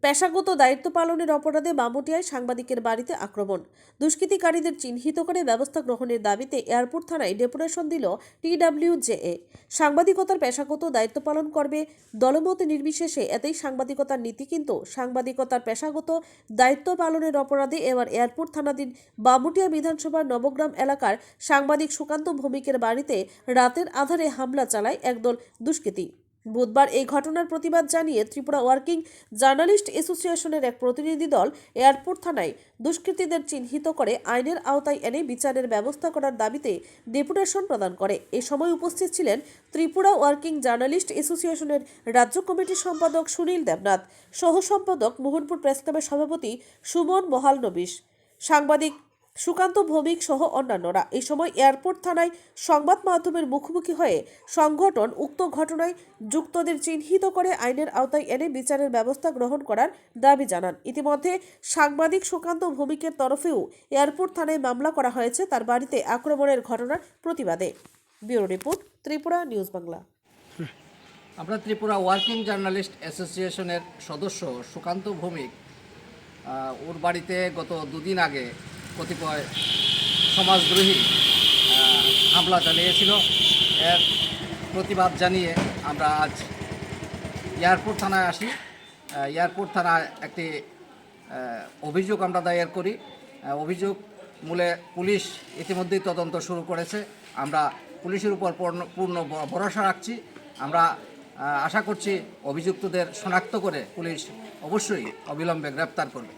পেশাগত দায়িত্ব পালনের অপরাধে মামুটিয়ায় সাংবাদিকের বাড়িতে আক্রমণ। দুষ্কৃতিকারীদের চিহ্নিত করে ব্যবস্থা গ্রহণের দাবিতে এয়ারপোর্ট থানায় ডেপুটেশন দিল TWJA। সাংবাদিকতার পেশাগত দায়িত্ব পালন করবে দলমত নির্বিশেষে, এতেই সাংবাদিকতার নীতি, কিন্তু সাংবাদিকতার পেশাগত দায়িত্ব পালনের অপরাধে এবার এয়ারপোর্ট থানাধীন বামুটিয়া বিধানসভার নবগ্রাম এলাকার সাংবাদিক সুকান্ত ভৌমিকের বাড়িতে রাতের আধারে হামলা চালায় একদল দুষ্কৃতী। বুধবার এই ঘটনার প্রতিবাদ জানিয়ে ত্রিপুরা ওয়ার্কিং জার্নালিস্ট অ্যাসোসিয়েশনের এক প্রতিনিধি দল এয়ারপোর্ট থানায় দুষ্কৃতীদের চিহ্নিত করে আইনের আওতায় এনে বিচারের ব্যবস্থা করার দাবিতে ডেপুটেশন প্রদান করে। এ সময় উপস্থিত ছিলেন ত্রিপুরা ওয়ার্কিং জার্নালিস্ট অ্যাসোসিয়েশনের রাজ্য কমিটির সম্পাদক সুনীল দেবনাথ, সহ সম্পাদক মোহনপুর প্রেস ক্লাবের সভাপতি সুমন মহালনবিশ, সাংবাদিক সুকান্ত ভৌমিক সহ অন্যান্যরা। এই সময় এয়ারপোর্ট থানায় সংবাদ মাধ্যমের মুখোমুখি হয়ে সংগঠন উক্ত ঘটনায় যুক্তদের চিহ্নিত করে আইনের আওতায় এনে বিচারের ব্যবস্থা গ্রহণ করার দাবি জানান। ইতিমধ্যে সাংবাদিক সুকান্ত ভৌমিকের তরফেও এয়ারপোর্ট থানায় মামলা করা হয়েছে তার বাড়িতে আক্রমণের ঘটনার প্রতিবাদে। Bureau report, Tripura news Bangla. আমরা ত্রিপুরা ওয়ার্কিং জার্নালিস্ট অ্যাসোসিয়েশনের সদস্য সুকান্ত ভৌমিক, ওর বাড়িতে গত দুদিন আগে কতিপয় সমাজদ্রোহী হামলা চালিয়েছিল। এর প্রতিবাদ জানিয়ে আমরা আজ এয়ারপোর্ট থানায় আসি। এয়ারপোর্ট থানায় একটি অভিযোগ আমরা দায়ের করি। অভিযোগ মূলে পুলিশ ইতিমধ্যেই তদন্ত শুরু করেছে। আমরা পুলিশের উপর পূর্ণ ভরসা রাখছি। আমরা আশা করছি অভিযুক্তদের শনাক্ত করে পুলিশ অবশ্যই অবিলম্বে গ্রেপ্তার করবে।